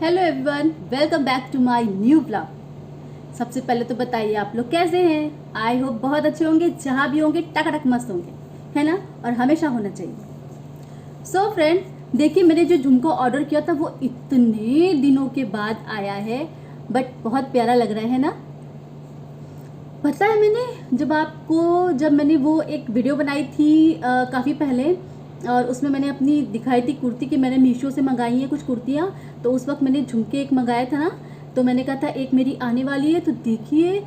Hello everyone, welcome back to my new vlog. सबसे पहले तो बताइए आप लोग कैसे हैं। आई होप बहुत अच्छे होंगे, जहाँ भी होंगे टकाटक मस्त होंगे, है ना। और हमेशा होना चाहिए। सो फ्रेंड, देखिए मैंने जो झुमका ऑर्डर किया था वो इतने दिनों के बाद आया है, बट बहुत प्यारा लग रहा है ना। पता है जब मैंने वो एक वीडियो बनाई थी काफ़ी पहले, और उसमें मैंने अपनी दिखाई थी कुर्ती कि मैंने मीशो से मंगाई है कुछ कुर्तियाँ। तो उस वक्त मैंने झुमके एक मंगाया था ना, तो मैंने कहा था एक मेरी आने वाली है। तो देखिए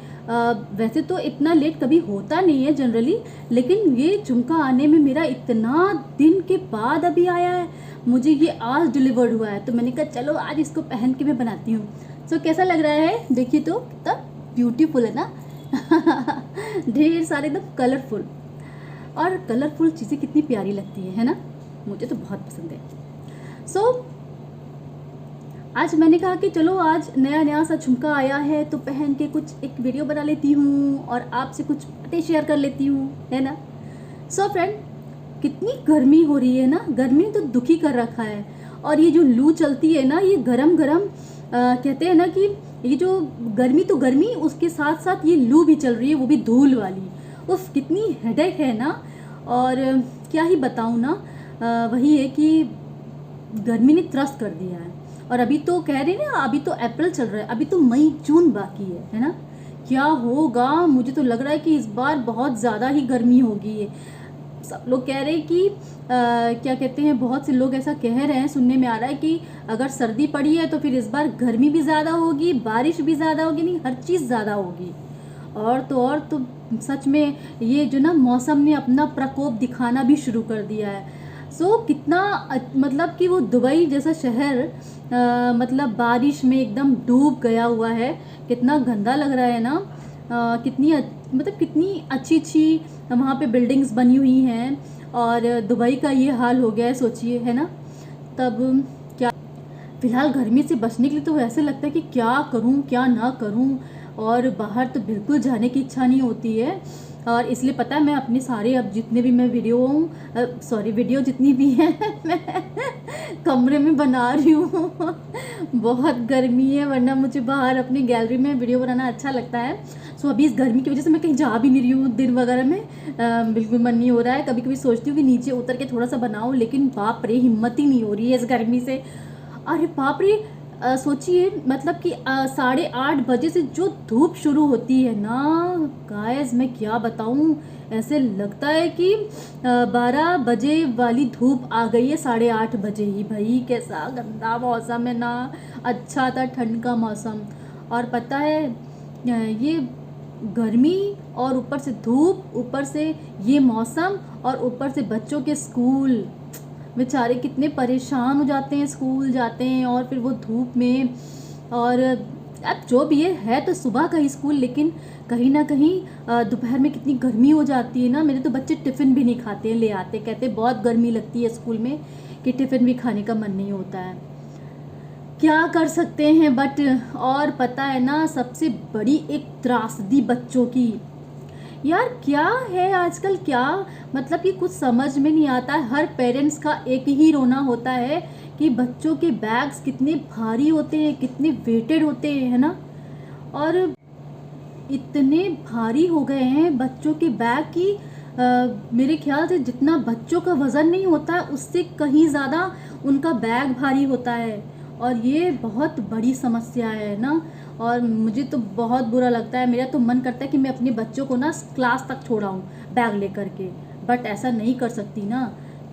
वैसे तो इतना लेट कभी होता नहीं है जनरली, लेकिन ये झुमका आने में मेरा इतना दिन के बाद अभी आया है। मुझे ये आज डिलीवर्ड हुआ है, तो मैंने कहा चलो आज इसको पहन के मैं बनाती हूँ। सो कैसा लग रहा है देखिए, तो कितना ब्यूटीफुल है ना। ढेर सारे एकदम कलरफुल, और कलरफुल चीज़ें कितनी प्यारी लगती है ना। मुझे तो बहुत पसंद है। सो आज मैंने कहा कि चलो आज नया नया सा झुमका आया है तो पहन के कुछ एक वीडियो बना लेती हूँ और आपसे कुछ बातें शेयर कर लेती हूँ, है ना। सो फ्रेंड, कितनी गर्मी हो रही है ना। गर्मी तो दुखी कर रखा है, और ये जो लू चलती है ना, ये गरम गरम कहते हैं ना कि ये जो गर्मी तो गर्मी, उसके साथ साथ ये लू भी चल रही है, वो भी धूल वाली। उफ, कितनी हेडेक है ना। और क्या ही बताऊँ ना। वही है कि गर्मी ने त्रस्त कर दिया है। और अभी तो कह रहे हैं ना, अभी तो अप्रैल चल रहा है, अभी तो मई जून बाकी है ना। क्या होगा, मुझे तो लग रहा है कि इस बार बहुत ज़्यादा ही गर्मी होगी। ये सब लोग कह रहे हैं कि क्या कहते हैं, बहुत से लोग ऐसा कह रहे हैं, सुनने में आ रहा है कि अगर सर्दी पड़ी है तो फिर इस बार गर्मी भी ज़्यादा होगी, बारिश भी ज़्यादा होगी, नहीं हर चीज़ ज़्यादा होगी। और तो सच में ये जो ना मौसम ने अपना प्रकोप दिखाना भी शुरू कर दिया है। सो कितना मतलब कि वो दुबई जैसा शहर मतलब बारिश में एकदम डूब गया हुआ है। कितना गंदा लग रहा है ना। मतलब कितनी अच्छी अच्छी वहाँ पे बिल्डिंग्स बनी हुई हैं, और दुबई का ये हाल हो गया है, सोचिए, है ना। तब क्या, फिलहाल गर्मी से बचने के लिए तो ऐसे लगता है कि क्या करूं क्या ना करूं, और बाहर तो बिल्कुल जाने की इच्छा नहीं होती है। और इसलिए पता है, मैं अपने सारे अब जितने भी मैं वीडियो जितनी भी हैं मैं कमरे में बना रही हूँ। बहुत गर्मी है, वरना मुझे बाहर अपनी गैलरी में वीडियो बनाना अच्छा लगता है। सो अभी इस गर्मी की वजह से मैं कहीं जा भी नहीं रही हूँ दिन वगैरह में। बिल्कुल मन नहीं हो रहा है। कभी कभी सोचती हूँ कि नीचे उतर के थोड़ा सा बनाऊँ, लेकिन बाप रे, हिम्मत ही नहीं हो रही है इस गर्मी से। अरे बाप रे, सोचिए मतलब कि 8:30 बजे से जो धूप शुरू होती है ना गाइस, मैं क्या बताऊँ। ऐसे लगता है कि 12 बजे वाली धूप आ गई है 8:30 बजे ही। भाई कैसा गंदा मौसम है ना। अच्छा था ठंड का मौसम, और पता है ये गर्मी और ऊपर से धूप, ऊपर से ये मौसम, और ऊपर से बच्चों के स्कूल, बेचारे कितने परेशान हो जाते हैं, स्कूल जाते हैं और फिर वो धूप में। और अब जो भी है तो सुबह का ही स्कूल, लेकिन कहीं ना कहीं दोपहर में कितनी गर्मी हो जाती है ना। मेरे तो बच्चे टिफ़िन भी नहीं खाते हैं, ले आते, कहते बहुत गर्मी लगती है स्कूल में कि टिफ़िन भी खाने का मन नहीं होता है। क्या कर सकते हैं बट। और पता है ना, सबसे बड़ी एक त्रासदी बच्चों की, यार क्या है आजकल, क्या मतलब कि कुछ समझ में नहीं आता है। हर पेरेंट्स का एक ही रोना होता है कि बच्चों के बैग्स कितने भारी होते हैं, कितने वेटेड होते हैं, है ना। और इतने भारी हो गए हैं बच्चों के बैग की मेरे ख्याल से जितना बच्चों का वज़न नहीं होता है, उससे कहीं ज़्यादा उनका बैग भारी होता है। और ये बहुत बड़ी समस्या है ना। और मुझे तो बहुत बुरा लगता है। मेरा तो मन करता है कि मैं अपने बच्चों को ना क्लास तक छोड़ाऊँ बैग लेकर के, बट ऐसा नहीं कर सकती ना।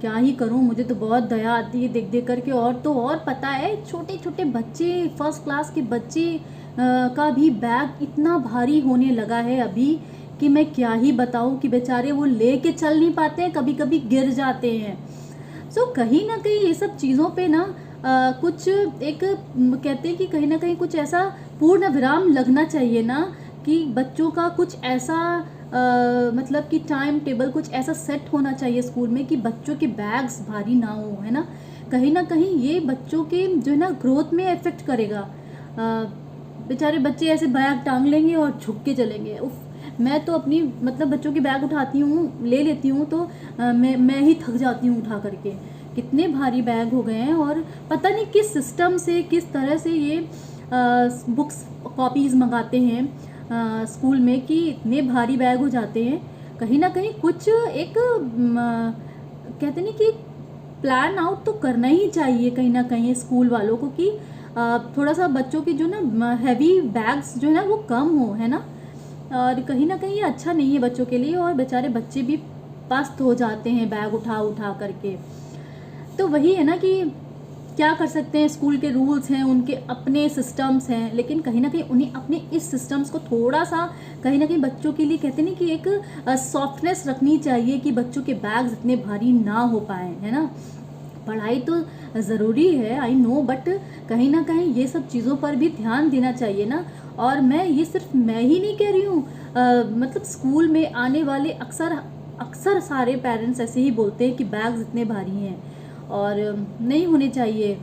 क्या ही करूँ, मुझे तो बहुत दया आती है देख देख करके। और तो और पता है, छोटे छोटे बच्चे, फर्स्ट क्लास के बच्चे का भी बैग इतना भारी होने लगा है अभी कि मैं क्या ही बताऊँ कि बेचारे वो लेके चल नहीं पाते हैं, कभी कभी गिर जाते हैं। सो कहीं ना कहीं ये सब चीज़ों पे ना कुछ एक कहते हैं कि कहीं ना कहीं कुछ ऐसा पूर्ण विराम लगना चाहिए ना, कि बच्चों का कुछ ऐसा मतलब कि टाइम टेबल कुछ ऐसा सेट होना चाहिए स्कूल में कि बच्चों के बैग्स भारी ना हो, है ना। कहीं ना कहीं ये बच्चों के जो है ना ग्रोथ में इफेक्ट करेगा। बेचारे बच्चे ऐसे बैग टांग लेंगे और झुक के चलेंगे। उफ, मैं तो अपनी मतलब बच्चों के बैग उठाती हूँ, ले लेती हूँ, तो मैं ही थक जाती हूँ उठा करके, कितने भारी बैग हो गए हैं। और पता नहीं किस सिस्टम से, किस तरह से ये बुक्स कॉपीज़ मंगाते हैं स्कूल में कि इतने भारी बैग हो जाते हैं। कहीं ना कहीं कुछ एक कहते नहीं कि प्लान आउट तो करना ही चाहिए कहीं ना कहीं स्कूल वालों को कि थोड़ा सा बच्चों की जो ना हैवी बैग्स जो है ना वो कम हो, है ना। और कहीं ना कहीं ये अच्छा नहीं है बच्चों के लिए, और बेचारे बच्चे भी पस्त हो जाते हैं बैग उठा उठा करके। तो वही है ना कि क्या कर सकते हैं, स्कूल के रूल्स हैं, उनके अपने सिस्टम्स हैं, लेकिन कहीं ना कहीं उन्हें अपने इस सिस्टम्स को थोड़ा सा कहीं ना कहीं बच्चों के लिए कहते नहीं कि एक सॉफ्टनेस रखनी चाहिए कि बच्चों के बैग्स इतने भारी ना हो पाए, है ना। पढ़ाई तो ज़रूरी है, आई नो, बट कहीं ना कहीं ये सब चीज़ों पर भी ध्यान देना चाहिए ना। और ये सिर्फ मैं ही नहीं कह रही हूँ, मतलब स्कूल में आने वाले अक्सर सारे पेरेंट्स ऐसे ही बोलते हैं कि बैग्स इतने भारी हैं और नहीं होने चाहिए।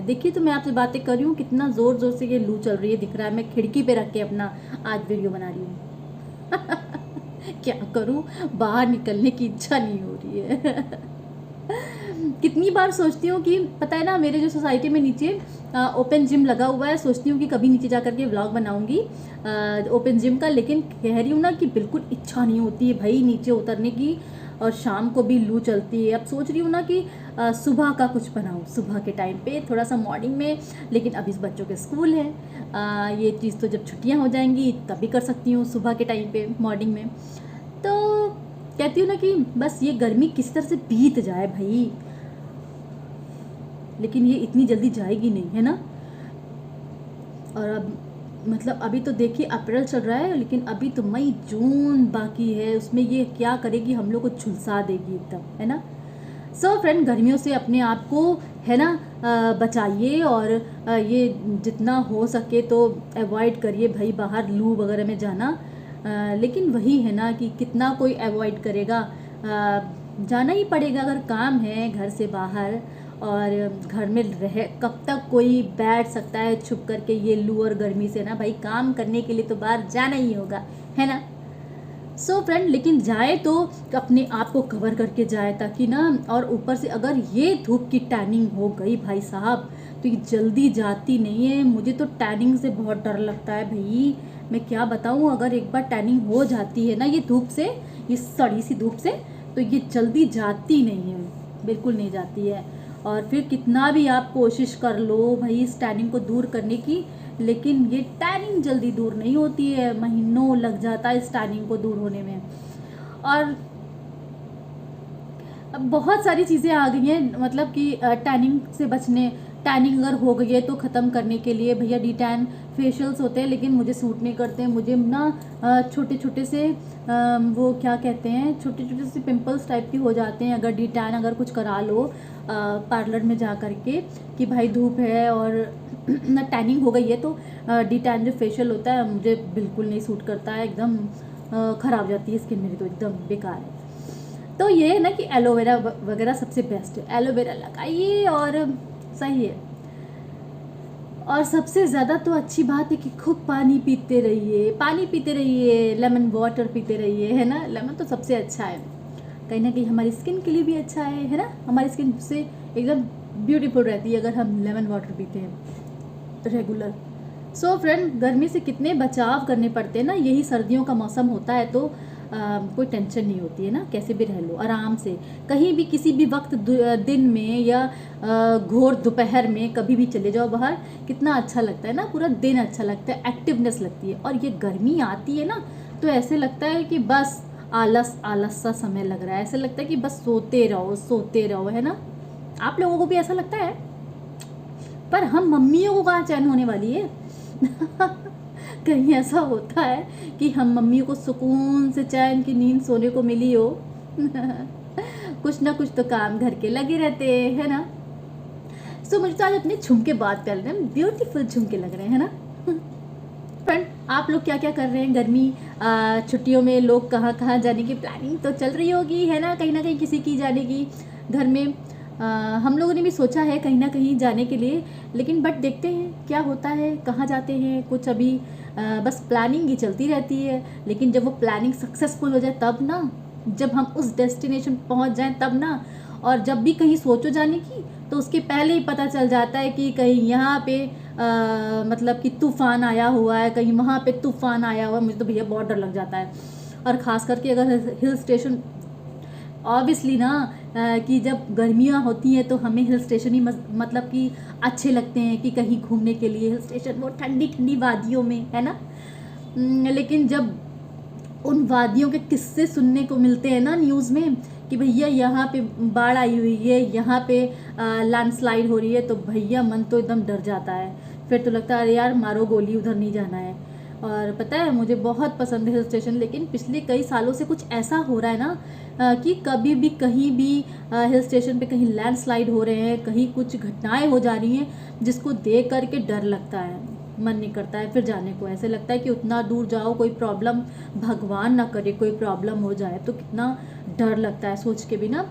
देखिए तो मैं आपसे बातें कर रही हूँ, कितना ज़ोर ज़ोर से ये लू चल रही है, दिख रहा है। मैं खिड़की पे रख के अपना आज वीडियो बना रही हूँ। क्या करूँ, बाहर निकलने की इच्छा नहीं हो रही है। कितनी बार सोचती हूँ कि पता है ना, मेरे जो सोसाइटी में नीचे ओपन जिम लगा हुआ है, सोचती हूँ कि कभी नीचे जा करके व्लॉग बनाऊंगी ओपन जिम का, लेकिन कह रही हूँ ना कि बिल्कुल इच्छा नहीं होती है भाई नीचे उतरने की, और शाम को भी लू चलती है। अब सोच रही हूँ ना कि सुबह का कुछ बनाऊँ, सुबह के टाइम पे थोड़ा सा मॉर्निंग में, लेकिन अभी बच्चों के स्कूल है। ये चीज़ तो जब छुट्टियाँ हो जाएंगी तभी कर सकती हूँ, सुबह के टाइम पे मॉर्निंग में। तो कहती हूँ ना कि बस ये गर्मी किस तरह से बीत जाए भाई, लेकिन ये इतनी जल्दी जाएगी नहीं, है ना। और अब मतलब अभी तो देखिए अप्रैल चल रहा है, लेकिन अभी तो मई जून बाकी है, उसमें ये क्या करेगी, हम लोग को झुलसा देगी एकदम, है ना। सो फ्रेंड, गर्मियों से अपने आप को है ना बचाइए, और ये जितना हो सके तो अवॉइड करिए भाई बाहर लू वगैरह में जाना। लेकिन वही है ना कि कितना कोई अवॉइड करेगा, जाना ही पड़ेगा अगर काम है घर से बाहर। और घर में रह कब तक कोई बैठ सकता है छुप करके ये लू और गर्मी से, ना भाई काम करने के लिए तो बाहर जाना ही होगा, है ना। सो फ्रेंड, लेकिन जाए तो अपने आप को कवर करके जाए, ताकि ना, और ऊपर से अगर ये धूप की टैनिंग हो गई भाई साहब तो ये जल्दी जाती नहीं है। मुझे तो टैनिंग से बहुत डर लगता है भाई, मैं क्या बताऊँ, अगर एक बार टैनिंग हो जाती है ना ये धूप से, ये सड़ी सी धूप से, तो ये जल्दी जाती नहीं है, बिल्कुल नहीं जाती है। और फिर कितना भी आप कोशिश कर लो भाई इस टैनिंग को दूर करने की, लेकिन ये टैनिंग जल्दी दूर नहीं होती है, महीनों लग जाता है इस टैनिंग को दूर होने में। और अब बहुत सारी चीज़ें आ गई हैं, मतलब कि टैनिंग से बचने, टैनिंग अगर हो गई है तो ख़त्म करने के लिए भैया डी टैन फेशियल्स होते हैं, लेकिन मुझे सूट नहीं करते हैं। मुझे ना छोटे छोटे से वो क्या कहते हैं, छोटे छोटे से पिंपल्स टाइप के हो जाते हैं अगर डी टैन अगर कुछ करा लो पार्लर में जा करके, कि भाई धूप है और ना टैनिंग हो गई है तो डी टैन जो फेशियल होता है मुझे बिल्कुल नहीं सूट करता है, एकदम ख़राब हो जाती है स्किन मेरी, तो एकदम बेकार है। तो ये है ना कि एलोवेरा वगैरह सबसे बेस्ट है, एलोवेरा लगाइए और सही है। और सबसे ज़्यादा तो अच्छी बात है कि खूब पानी पीते रहिए, पानी पीते रहिए, लेमन वाटर पीते रहिए, है ना। लेमन तो सबसे अच्छा है, कहीं ना कहीं हमारी स्किन के लिए भी अच्छा है ना। हमारी स्किन से एकदम ब्यूटीफुल रहती है अगर हम लेमन वाटर पीते हैं रेगुलर। सो फ्रेंड, गर्मी से कितने बचाव करने पड़ते हैं ना, यही सर्दियों का मौसम होता है तो कोई टेंशन नहीं होती है ना, कैसे भी रह लो आराम से, कहीं भी किसी भी वक्त दिन में या घोर दोपहर में कभी भी चले जाओ बाहर, कितना अच्छा लगता है ना, पूरा दिन अच्छा लगता है, एक्टिवनेस लगती है। और ये गर्मी आती है ना तो ऐसे लगता है कि बस आलस आलस सा समय लग रहा है, ऐसे लगता है कि बस सोते रहो, है ना। आप लोगों को भी ऐसा लगता है, पर हम मम्मियों को कहाँ चैन होने वाली है। कहीं ऐसा होता है कि हम मम्मियों को सुकून से चैन की नींद सोने को मिली हो। कुछ ना कुछ तो काम घर के लगे रहते हैं, है ना। सो मुझे तो आज अपने झुमके बात कर रहे हैं, ब्यूटीफुल झुमके लग रहे हैं, है ना। फ्रेंड, आप लोग क्या क्या कर रहे हैं गर्मी छुट्टियों में, लोग कहाँ कहाँ जाने की प्लानिंग तो चल रही होगी, है ना, कहीं ना कहीं किसी की जाने की। घर में हम लोगों ने भी सोचा है कहीं ना कहीं जाने के लिए, लेकिन बट देखते हैं क्या होता है, कहाँ जाते हैं, कुछ अभी बस प्लानिंग ही चलती रहती है। लेकिन जब वो प्लानिंग सक्सेसफुल हो जाए तब ना, जब हम उस डेस्टिनेशन पहुंच जाएं तब ना, और जब भी कहीं सोचो जाने की तो उसके पहले ही पता चल जाता है कि कहीं यहाँ पे मतलब कि तूफ़ान आया हुआ है, कहीं वहाँ पे तूफ़ान आया हुआ है। मुझे तो भैया बहुत डर लग जाता है। और ख़ास करके अगर हिल स्टेशन, ऑब्वियसली ना कि जब गर्मियाँ होती हैं तो हमें हिल स्टेशन ही मतलब कि अच्छे लगते हैं कि कहीं घूमने के लिए हिल स्टेशन, वो ठंडी ठंडी वादियों में, है ना। लेकिन जब उन वादियों के किस्से सुनने को मिलते हैं ना न्यूज़ में कि भैया यहाँ पे बाढ़ आई हुई है, यहाँ पे लैंडस्लाइड हो रही है, तो भैया मन तो एकदम डर जाता है। फिर तो लगता है अरे यार मारो गोली, उधर नहीं जाना है। और पता है मुझे बहुत पसंद है हिल स्टेशन, लेकिन पिछले कई सालों से कुछ ऐसा हो रहा है ना कि कभी भी कहीं भी हिल स्टेशन पे कहीं लैंडस्लाइड हो रहे हैं, कहीं कुछ घटनाएं हो जा रही हैं जिसको देख करके डर लगता है, मन नहीं करता है फिर जाने को। ऐसे लगता है कि उतना दूर जाओ, कोई प्रॉब्लम, भगवान ना करे कोई प्रॉब्लम हो जाए, तो कितना डर लगता है सोच के भी ना।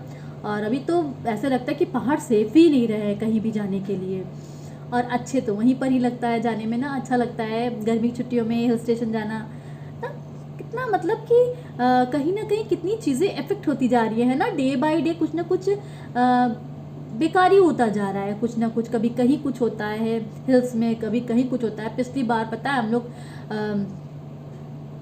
और अभी तो ऐसा लगता है कि पहाड़ सेफ ही नहीं रहे कहीं भी जाने के लिए। और अच्छे तो वहीं पर ही लगता है जाने में ना, अच्छा लगता है गर्मी की छुट्टियों में हिल स्टेशन जाना ना। कितना मतलब कि कहीं ना कहीं कितनी चीज़ें इफेक्ट होती जा रही है ना, डे बाय डे कुछ ना कुछ बेकारी होता जा रहा है, कुछ ना कुछ, कभी कहीं कुछ होता है हिल्स में, कभी कहीं कुछ होता है। पिछली बार पता है हम लोग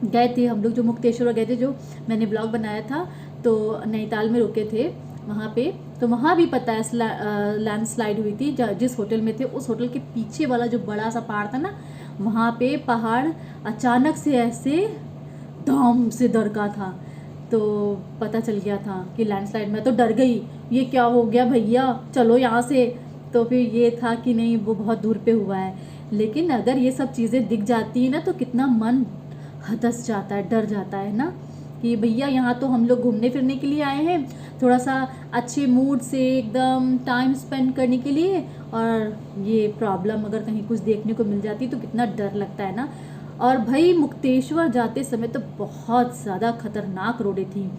गए थे, हम लोग जो मुक्तेश्वर गए थे, जो मैंने ब्लॉग बनाया था, तो नैनीताल में रुके थे वहाँ पे। तो वहाँ भी पता है लैंडस्लाइड हुई थी। जिस होटल में थे उस होटल के पीछे वाला जो बड़ा सा पहाड़ था ना, वहाँ पे पहाड़ अचानक से ऐसे धम से दरका था। तो पता चल गया था कि लैंडस्लाइड में, तो डर गई, ये क्या हो गया भैया, चलो यहाँ से। तो फिर ये था कि नहीं, वो बहुत दूर पे हुआ है। लेकिन अगर ये सब चीज़ें दिख जाती है ना तो कितना मन हदस जाता है, डर जाता है ना कि भैया यहाँ तो हम लोग घूमने फिरने के लिए आए हैं, थोड़ा सा अच्छे मूड से एकदम टाइम स्पेंड करने के लिए, और ये प्रॉब्लम अगर कहीं कुछ देखने को मिल जाती तो कितना डर लगता है ना। और भाई मुक्तेश्वर जाते समय तो बहुत ज़्यादा खतरनाक रोडें थी।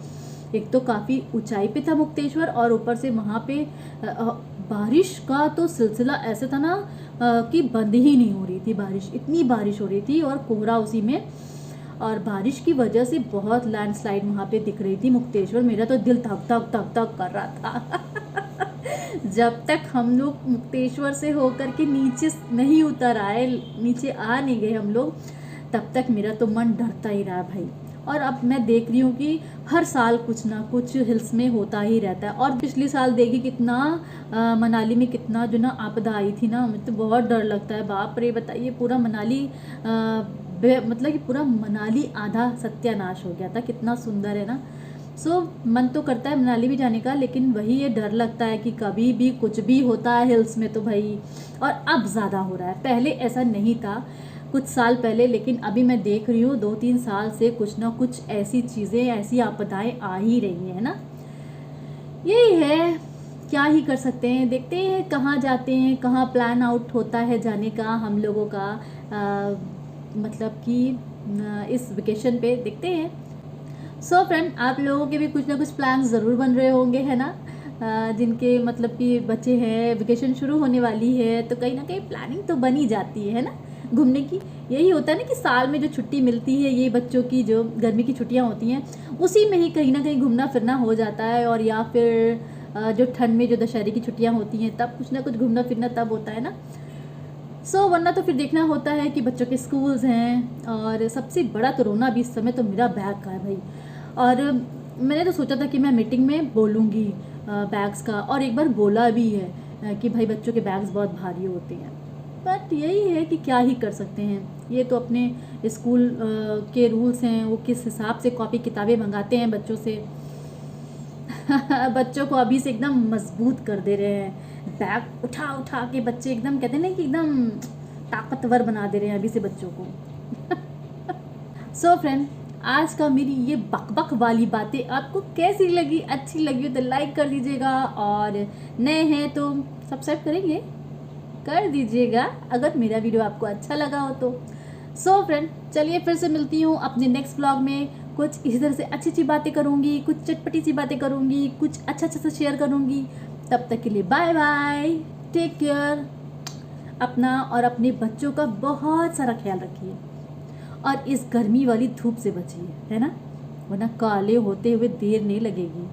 एक तो काफ़ी ऊंचाई पे था मुक्तेश्वर, और ऊपर से वहाँ पे बारिश का तो सिलसिला ऐसे था ना कि बंद ही नहीं हो रही थी बारिश, इतनी बारिश हो रही थी, और कोहरा उसी में। और बारिश की वजह से बहुत लैंडस्लाइड वहाँ पे दिख रही थी मुक्तेश्वर। मेरा तो दिल धक धक धक धक कर रहा था जब तक हम लोग मुक्तेश्वर से होकर के नीचे नहीं उतर आए, नीचे आ नहीं गए हम लोग, तब तक मेरा तो मन डरता ही रहा भाई। और अब मैं देख रही हूँ कि हर साल कुछ ना कुछ हिल्स में होता ही रहता है। और पिछले साल देखी कितना मनाली में कितना जो ना आपदा आई थी ना, मुझे तो बहुत डर लगता है, बाप रे। बताइए पूरा मनाली मतलब कि पूरा मनाली आधा सत्यानाश हो गया था। कितना सुंदर है ना। सो मन तो करता है मनाली भी जाने का, लेकिन वही ये डर लगता है कि कभी भी कुछ भी होता है हिल्स में तो भाई। और अब ज़्यादा हो रहा है, पहले ऐसा नहीं था कुछ साल पहले, लेकिन अभी मैं देख रही हूँ 2-3 साल से कुछ ना कुछ ऐसी चीज़ें, ऐसी आपदाएं आ ही रही हैं ना। यही है, क्या ही कर सकते हैं। देखते हैं कहाँ जाते हैं, कहाँ प्लान आउट होता है जाने का हम लोगों का, मतलब कि इस वेकेशन पे देखते हैं। सो फ्रेंड, आप लोगों के भी कुछ ना कुछ प्लान ज़रूर बन रहे होंगे, है ना। जिनके मतलब कि बच्चे हैं, वेकेशन शुरू होने वाली है, तो कहीं ना कहीं प्लानिंग तो बन ही जाती है ना घूमने की। यही होता है ना कि साल में जो छुट्टी मिलती है, ये बच्चों की जो गर्मी की छुट्टियां होती हैं, उसी में ही कहीं ना कहीं घूमना फिरना हो जाता है। और या फिर जो ठंड में जो दशहरे की छुट्टियां होती हैं, तब कुछ ना कुछ घूमना फिरना तब होता है ना। सो वरना तो फिर देखना होता है कि बच्चों के स्कूल्स हैं। और सबसे बड़ा तो रोना भी इस समय तो मेरा बैग का है भाई। और मैंने तो सोचा था कि मैं मीटिंग में बोलूँगी बैग्स का, और एक बार बोला भी है कि भाई बच्चों के बैग्स बहुत भारी होते हैं। बट यही है कि क्या ही कर सकते हैं, ये तो अपने स्कूल के रूल्स हैं, वो किस हिसाब से कॉपी किताबें मंगाते हैं बच्चों से बच्चों को अभी से एकदम मजबूत कर दे रहे हैं, बैग उठा उठा के बच्चे एकदम कहते हैं ना कि एकदम ताकतवर बना दे रहे हैं अभी से बच्चों को सो फ्रेंड, आज का मेरी ये बकबक वाली बातें आपको कैसी लगी? अच्छी लगी हो तो लाइक कर दीजिएगा, और नए हैं तो सब्सक्राइब करेंगे, कर दीजिएगा अगर मेरा वीडियो आपको अच्छा लगा हो तो। सो फ्रेंड, चलिए फिर से मिलती हूँ अपने नेक्स्ट ब्लॉग में। कुछ इसी तरह से अच्छी अच्छी बातें करूँगी, कुछ चटपटी सी बातें करूँगी, कुछ अच्छा अच्छा सा शेयर करूँगी। तब तक के लिए बाय बाय, टेक केयर। अपना और अपने बच्चों का बहुत सारा ख्याल रखिए, और इस गर्मी वाली धूप से बचिए, है ना, वरना काले होते हुए देर नहीं लगेगी।